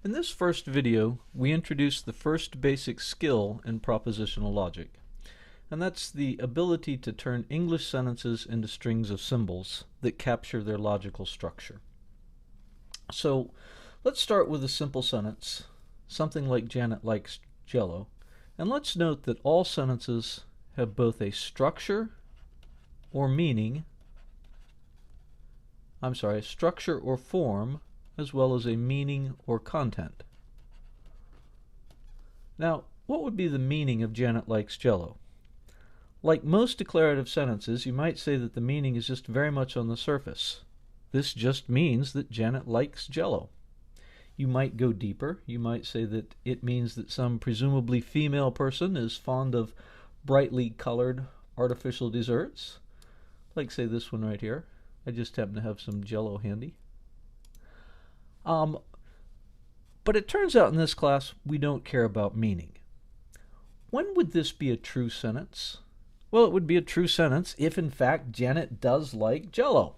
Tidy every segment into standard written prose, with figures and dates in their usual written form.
In this first video, we introduce the first basic skill in propositional logic, and that's the ability to turn English sentences into strings of symbols that capture their logical structure. So let's start with a simple sentence, something like Janet likes Jello, and let's note that all sentences have both a structure or structure or form, as well as a meaning or content. Now, what would be the meaning of Janet likes Jello? Like most declarative sentences, you might say that the meaning is just very much on the surface. This just means that Janet likes Jello. You might go deeper. You might say that it means that some presumably female person is fond of brightly colored artificial desserts. Like, say, this one right here. I just happen to have some Jello handy. But it turns out in this class we don't care about meaning. When would this be a true sentence? Well, it would be a true sentence if in fact Janet does like Jello.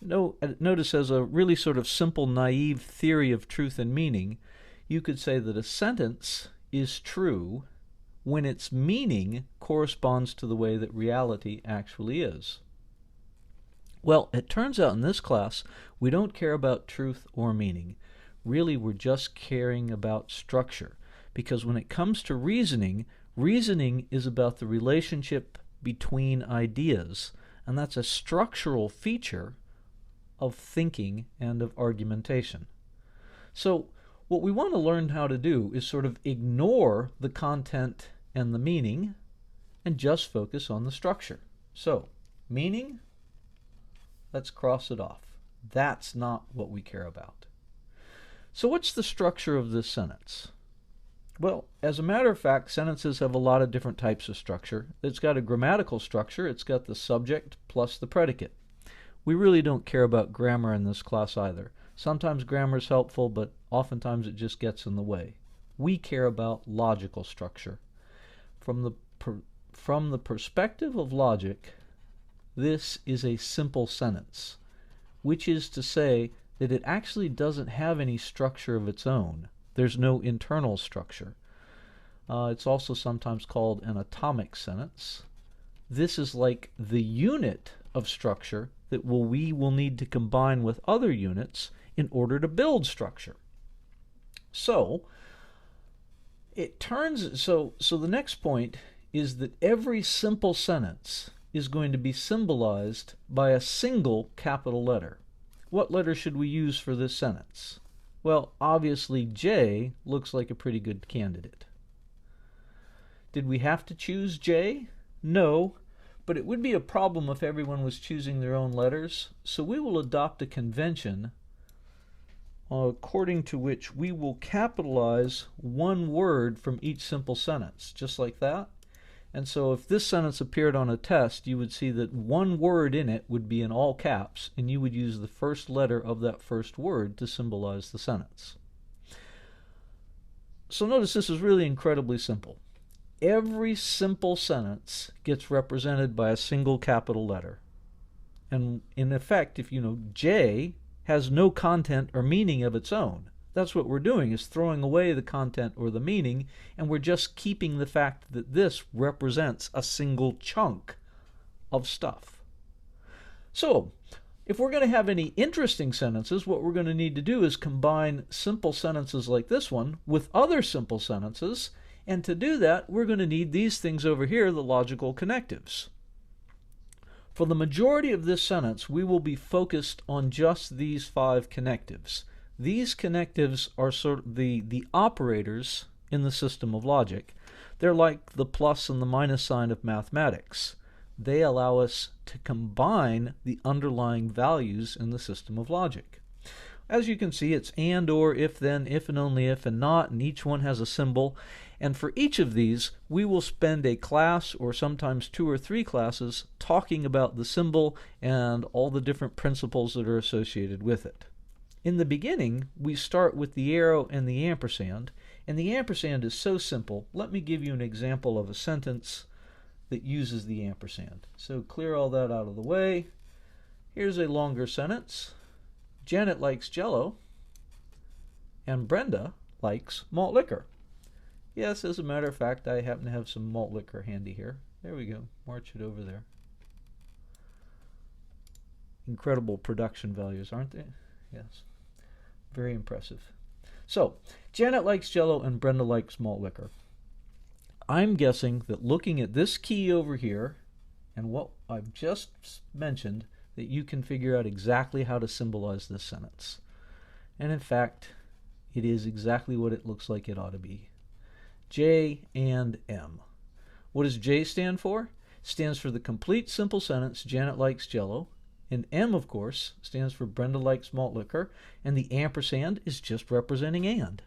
Notice, as a really sort of simple, naive theory of truth and meaning, you could say that a sentence is true when its meaning corresponds to the way that reality actually is. Well, it turns out in this class we don't care about truth or meaning. Really, we're just caring about structure, because when it comes to reasoning, reasoning is about the relationship between ideas, and that's a structural feature of thinking and of argumentation. So what we want to learn how to do is sort of ignore the content and the meaning and just focus on the structure. So, meaning, let's cross it off. That's not what we care about. So what's the structure of this sentence? Well, as a matter of fact, sentences have a lot of different types of structure. It's got a grammatical structure. It's got the subject plus the predicate. We really don't care about grammar in this class either. Sometimes grammar is helpful, but oftentimes it just gets in the way. We care about logical structure. From the perspective of logic, this is a simple sentence, which is to say that it actually doesn't have any structure of its own. There's no internal structure. It's also sometimes called an atomic sentence. This is like the unit of structure that we will need to combine with other units in order to build structure. So the next point is that every simple sentence is going to be symbolized by a single capital letter. What letter should we use for this sentence? Well, obviously J looks like a pretty good candidate. Did we have to choose J? No, but it would be a problem if everyone was choosing their own letters, so we will adopt a convention according to which we will capitalize one word from each simple sentence, just like that. And so if this sentence appeared on a test, you would see that one word in it would be in all caps, and you would use the first letter of that first word to symbolize the sentence. So notice this is really incredibly simple. Every simple sentence gets represented by a single capital letter. And in effect, if you know, J has no content or meaning of its own. That's what we're doing, is throwing away the content or the meaning, and we're just keeping the fact that this represents a single chunk of stuff. So, if we're going to have any interesting sentences, what we're going to need to do is combine simple sentences like this one with other simple sentences, and to do that, we're going to need these things over here, the logical connectives. For the majority of this sentence, we will be focused on just these 5 connectives. These connectives are sort of the operators in the system of logic. They're like the plus and the minus sign of mathematics. They allow us to combine the underlying values in the system of logic. As you can see, it's and, or, if, then, if and only if, and not, and each one has a symbol. And for each of these, we will spend a class, or sometimes 2 or 3 classes, talking about the symbol and all the different principles that are associated with it. In the beginning, we start with the arrow and the ampersand, and the ampersand is so simple. Let me give you an example of a sentence that uses the ampersand. So clear all that out of the way. Here's a longer sentence. Janet likes Jello. and Brenda likes malt liquor. Yes, as a matter of fact, I happen to have some malt liquor handy here. There we go. March it over there. Incredible production values, aren't they? Yes. Very impressive. So, Janet likes Jello and Brenda likes malt liquor. I'm guessing that looking at this key over here and what I've just mentioned, that you can figure out exactly how to symbolize this sentence. And in fact, it is exactly what it looks like it ought to be. J and M. What does J stand for? It stands for the complete simple sentence, Janet likes Jello. And M, of course, stands for Brenda likes malt liquor. And the ampersand is just representing and.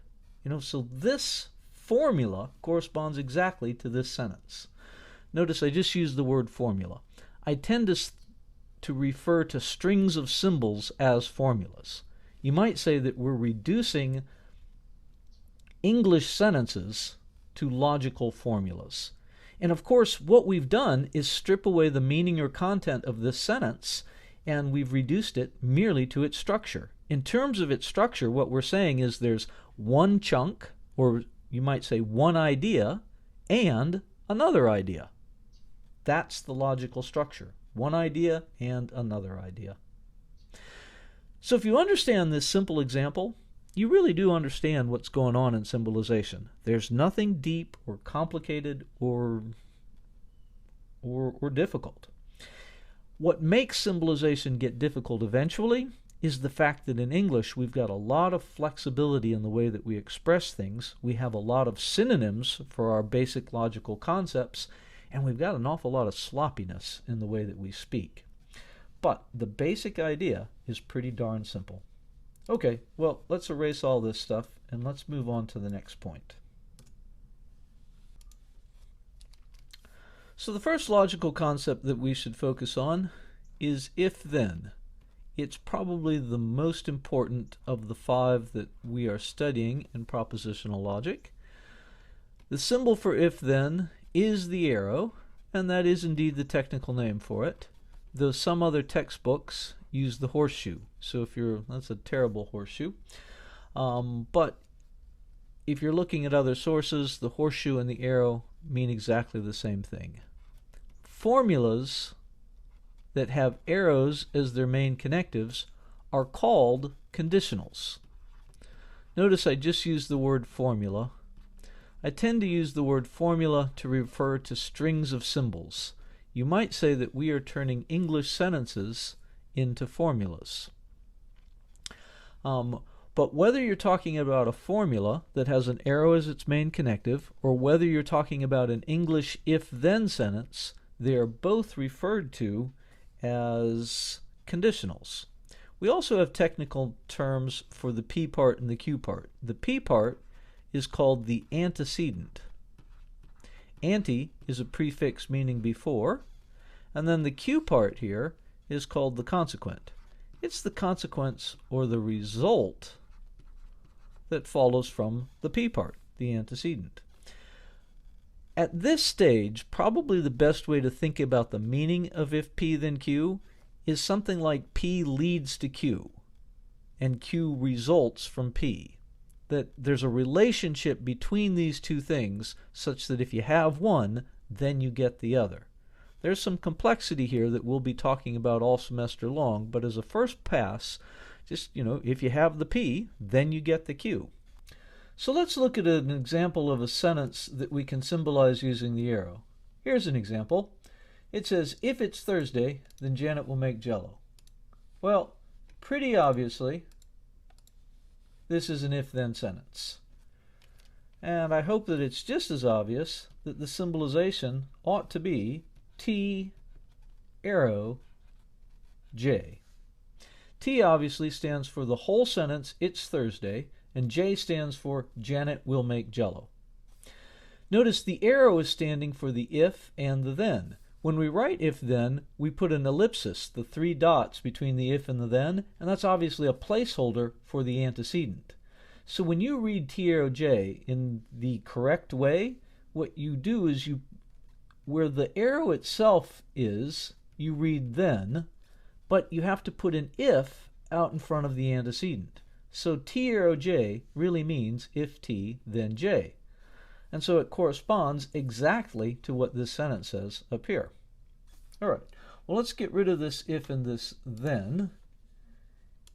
So this formula corresponds exactly to this sentence. Notice I just used the word formula. I tend to refer to strings of symbols as formulas. You might say that we're reducing English sentences to logical formulas. And of course, what we've done is strip away the meaning or content of this sentence, and we've reduced it merely to its structure. In terms of its structure, what we're saying is there's one chunk, or you might say one idea, and another idea. That's the logical structure. One idea and another idea. So if you understand this simple example, you really do understand what's going on in symbolization. There's nothing deep or complicated or difficult. What makes symbolization get difficult eventually is the fact that in English we've got a lot of flexibility in the way that we express things. We have a lot of synonyms for our basic logical concepts, and we've got an awful lot of sloppiness in the way that we speak. But the basic idea is pretty darn simple. Okay, well, let's erase all this stuff and let's move on to the next point. So the first logical concept that we should focus on is if-then. It's probably the most important of the 5 that we are studying in propositional logic. The symbol for if-then is the arrow, and that is indeed the technical name for it, though some other textbooks use the horseshoe. So that's a terrible horseshoe. But if you're looking at other sources, the horseshoe and the arrow mean exactly the same thing. Formulas that have arrows as their main connectives are called conditionals. Notice I just used the word formula. I tend to use the word formula to refer to strings of symbols. You might say that we are turning English sentences into formulas. But whether you're talking about a formula that has an arrow as its main connective, or whether you're talking about an English if-then sentence, they are both referred to as conditionals. We also have technical terms for the P part and the Q part. The P part is called the antecedent. Ante is a prefix meaning before, and then the Q part here is called the consequent. It's the consequence or the result that follows from the P part, the antecedent. At this stage, probably the best way to think about the meaning of if P then Q is something like P leads to Q and Q results from P. That there's a relationship between these two things such that if you have one, then you get the other. There's some complexity here that we'll be talking about all semester long, but as a first pass, just, if you have the P, then you get the Q. So let's look at an example of a sentence that we can symbolize using the arrow. Here's an example. It says, if it's Thursday, then Janet will make Jello. Well, pretty obviously, this is an if-then sentence. And I hope that it's just as obvious that the symbolization ought to be T, arrow, J. T obviously stands for the whole sentence, it's Thursday, and J stands for Janet will make Jello. Notice the arrow is standing for the if and the then. When we write if-then, we put an ellipsis, the 3 dots between the if and the then, and that's obviously a placeholder for the antecedent. So when you read T arrow J in the correct way, what you do is where the arrow itself is, you read then, but you have to put an if out in front of the antecedent. So T arrow J really means if T, then J. And so it corresponds exactly to what this sentence says up here. All right, well, let's get rid of this if and this then.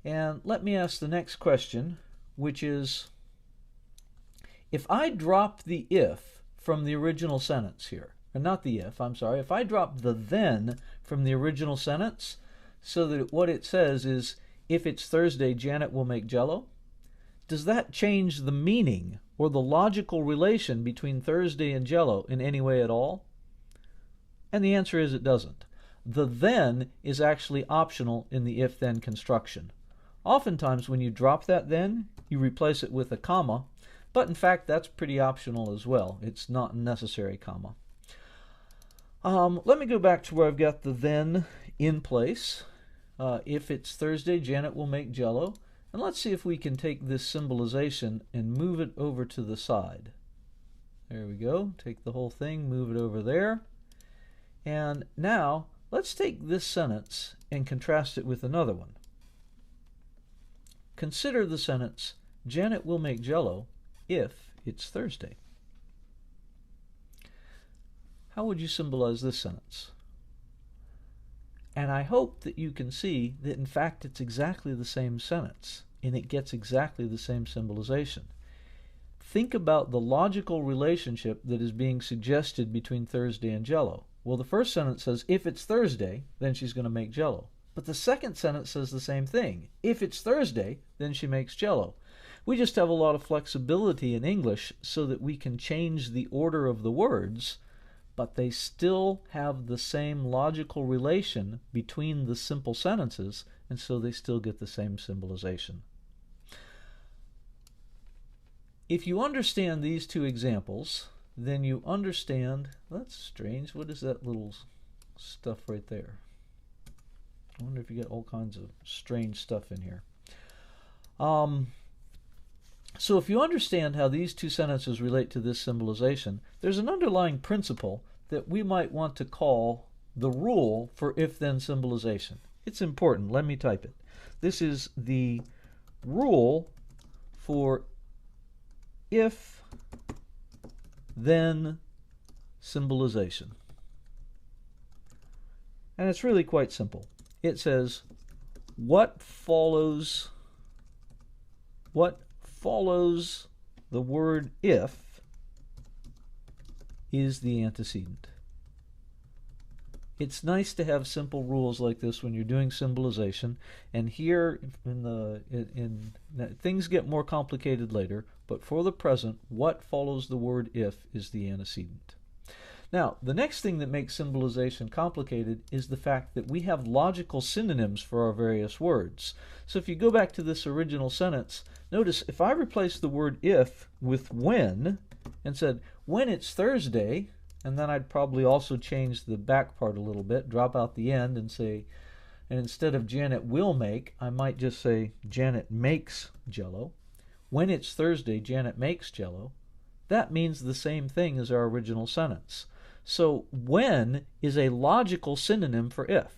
And let me ask the next question, which is, if I drop the if from the original sentence here, or not the if, I'm sorry, if I drop the then from the original sentence so that what it says is, if it's Thursday, Janet will make Jello, does that change the meaning or the logical relation between Thursday and Jello in any way at all? And the answer is it doesn't. The then is actually optional in the if-then construction. Oftentimes when you drop that then, you replace it with a comma, but in fact that's pretty optional as well. It's not a necessary comma. Let me go back to where I've got the then in place. If it's Thursday, Janet will make Jello. And let's see if we can take this symbolization and move it over to the side. There we go. Take the whole thing, move it over there. And now let's take this sentence and contrast it with another one. Consider the sentence, Janet will make Jello if it's Thursday. How would you symbolize this sentence? And I hope that you can see that in fact it's exactly the same sentence and it gets exactly the same symbolization. Think about the logical relationship that is being suggested between Thursday and Jello. Well, the first sentence says, if it's Thursday, then she's going to make Jello. But the second sentence says the same thing. If it's Thursday, then she makes Jello. We just have a lot of flexibility in English so that we can change the order of the words, but they still have the same logical relation between the simple sentences, and so they still get the same symbolization. If you understand these two examples, then you understand, that's strange, what is that little stuff right there? I wonder if you get all kinds of strange stuff in here. So if you understand how these two sentences relate to this symbolization, there's an underlying principle that we might want to call the rule for if-then symbolization. It's important. Let me type it. This is the rule for if-then symbolization. And it's really quite simple. It says, what follows the word if is the antecedent. It's nice to have simple rules like this when you're doing symbolization, and here things get more complicated later, but for the present, what follows the word if is the antecedent. Now, the next thing that makes symbolization complicated is the fact that we have logical synonyms for our various words. So if you go back to this original sentence, notice if I replace the word if with when and said, when it's Thursday, and then I'd probably also change the back part a little bit, drop out the end and say, and instead of Janet will make, I might just say Janet makes Jello. When it's Thursday, Janet makes Jello. That means the same thing as our original sentence. So when is a logical synonym for if.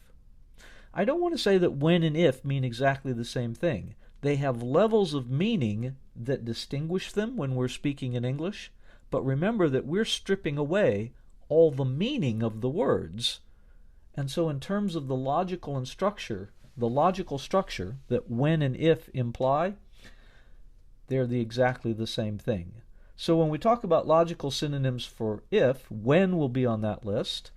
I don't want to say that when and if mean exactly the same thing. They have levels of meaning that distinguish them when we're speaking in English, but remember that we're stripping away all the meaning of the words. And so in terms of the logical structure that when and if imply, they're exactly the same thing. So when we talk about logical synonyms for if, when will be on that list,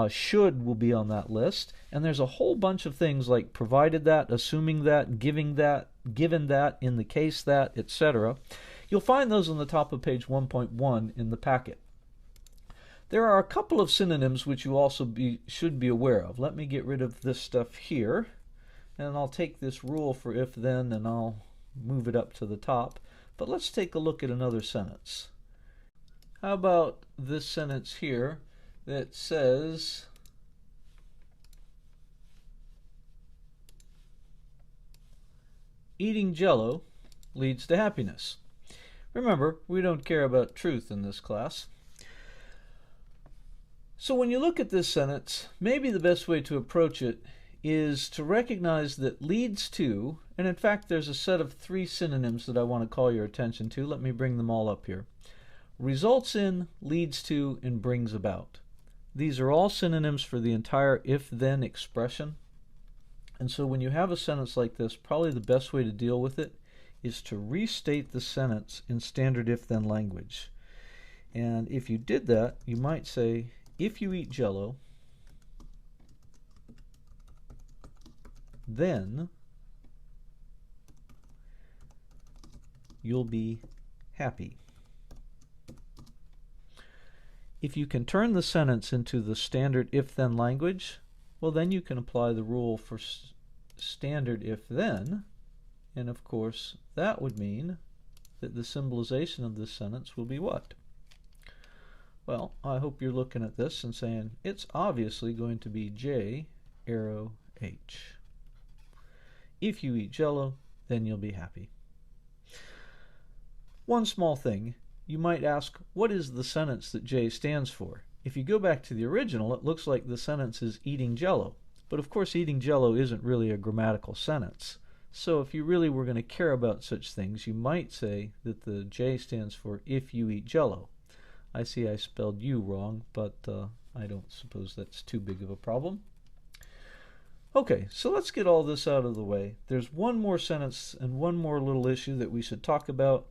should will be on that list, and there's a whole bunch of things like provided that, assuming that, giving that, given that, in the case that, etc. You'll find those on the top of page 1.1 in the packet. There are a couple of synonyms which you also should be aware of. Let me get rid of this stuff here, and I'll take this rule for if then and I'll move it up to the top. But let's take a look at another sentence. How about this sentence here that says, eating Jello leads to happiness. Remember, we don't care about truth in this class. So when you look at this sentence, maybe the best way to approach it is to recognize that leads to And in fact, there's a set of 3 synonyms that I want to call your attention to. Let me bring them all up here. Results in, leads to, and brings about. These are all synonyms for the entire if-then expression. And so when you have a sentence like this, probably the best way to deal with it is to restate the sentence in standard if-then language. And if you did that, you might say, if you eat Jello, then you'll be happy. If you can turn the sentence into the standard if-then language, well, then you can apply the rule for standard if-then, and of course that would mean that the symbolization of this sentence will be what? Well, I hope you're looking at this and saying it's obviously going to be J arrow H. If you eat Jello, then you'll be happy. One small thing, you might ask, what is the sentence that J stands for? If you go back to the original, it looks like the sentence is eating Jello. But of course, eating Jello isn't really a grammatical sentence. So if you really were going to care about such things, you might say that the J stands for if you eat Jello. I see I spelled you wrong, but I don't suppose that's too big of a problem. Okay, so let's get all this out of the way. There's one more sentence and one more little issue that we should talk about.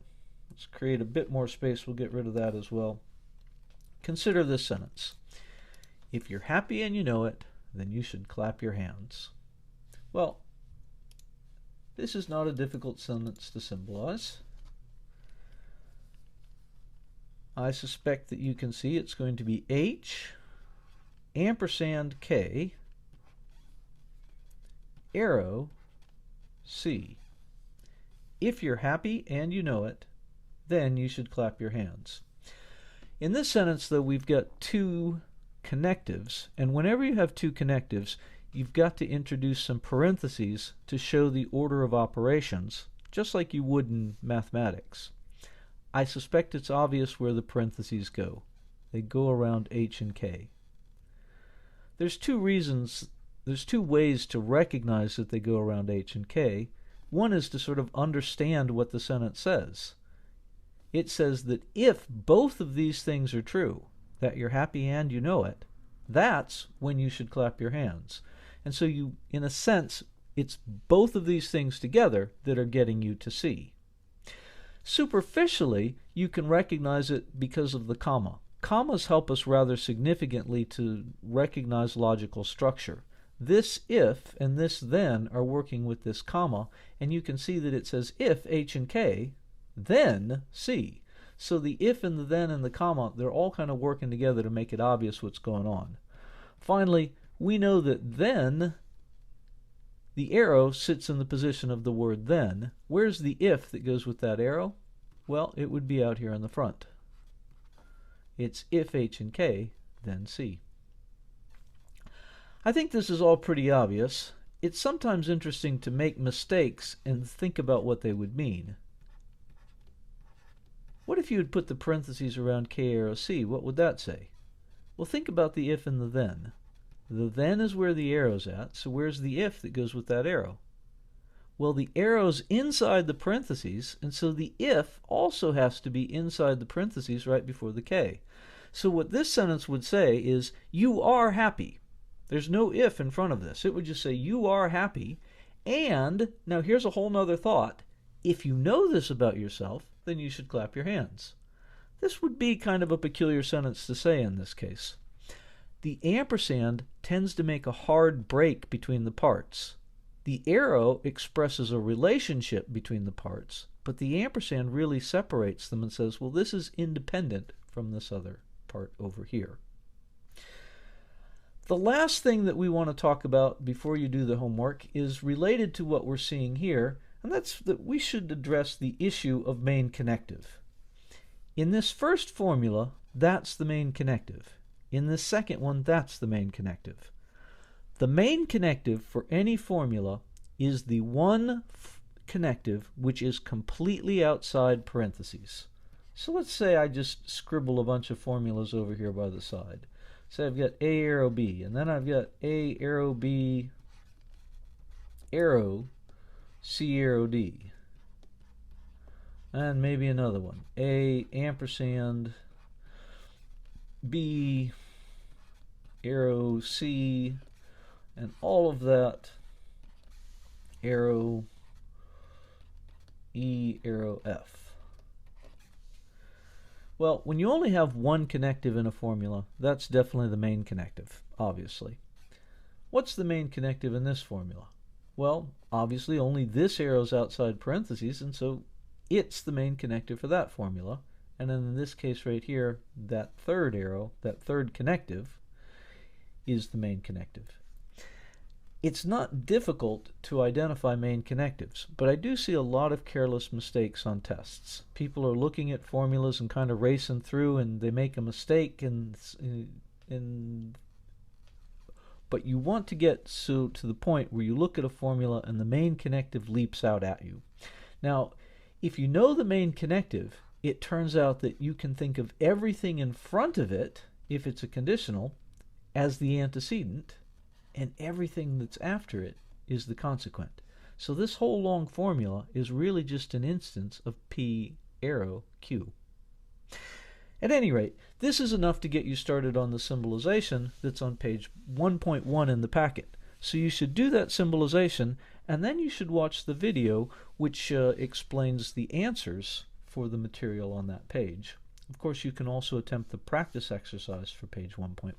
Let's create a bit more space. We'll get rid of that as well. Consider this sentence. If you're happy and you know it, then you should clap your hands. Well, this is not a difficult sentence to symbolize. I suspect that you can see it's going to be H ampersand K arrow C. If you're happy and you know it, then you should clap your hands. In this sentence, though, we've got 2 connectives, and whenever you have 2 connectives, you've got to introduce some parentheses to show the order of operations, just like you would in mathematics. I suspect it's obvious where the parentheses go. They go around H and K. There's 2 ways to recognize that they go around H and K. One is to sort of understand what the sentence says. It says that if both of these things are true, that you're happy and you know it, that's when you should clap your hands. And so you, in a sense, it's both of these things together that are getting you to C. Superficially, you can recognize it because of the comma. Commas help us rather significantly to recognize logical structure. This if and this then are working with this comma, and you can see that it says if H and K, then C. So the if and the then and the comma, they're all kind of working together to make it obvious what's going on. Finally, we know that then, the arrow sits in the position of the word then. Where's the if that goes with that arrow? Well, it would be out here in the front. It's if H and K, then C. I think this is all pretty obvious. It's sometimes interesting to make mistakes and think about what they would mean. What if you had put the parentheses around K arrow C? What would that say? Well, think about the if and the then. The then is where the arrow's at, so where's the if that goes with that arrow? Well, the arrow's inside the parentheses, and so the if also has to be inside the parentheses right before the K. So what this sentence would say is, you are happy. There's no if in front of this. It would just say, you are happy, and, now here's a whole nother thought, if you know this about yourself, then you should clap your hands. This would be kind of a peculiar sentence to say in this case. The ampersand tends to make a hard break between the parts. The arrow expresses a relationship between the parts, but the ampersand really separates them and says, well, this is independent from this other part over here. The last thing that we want to talk about before you do the homework is related to what we're seeing here, and that's that we should address the issue of main connective. In this first formula, that's the main connective. In this second one, that's the main connective. The main connective for any formula is the one connective which is completely outside parentheses. So let's say I just scribble a bunch of formulas over here by the side. So I've got A arrow B, and then I've got A arrow B arrow C arrow D. And maybe another one. A ampersand B arrow C, and all of that arrow E arrow F. Well, when you only have one connective in a formula, that's definitely the main connective, obviously. What's the main connective in this formula? Well, obviously only this arrow is outside parentheses, and so it's the main connective for that formula. And then in this case right here, that third arrow, that third connective, is the main connective. It's not difficult to identify main connectives, but I do see a lot of careless mistakes on tests. People are looking at formulas and kind of racing through, and they make a mistake, but you want to get to the point where you look at a formula and the main connective leaps out at you. Now, if you know the main connective, it turns out that you can think of everything in front of it, if it's a conditional, as the antecedent, and everything that's after it is the consequent. So this whole long formula is really just an instance of P arrow Q. At any rate, this is enough to get you started on the symbolization that's on page 1.1 in the packet. So you should do that symbolization, and then you should watch the video which explains the answers for the material on that page. Of course, you can also attempt the practice exercise for page 1.1.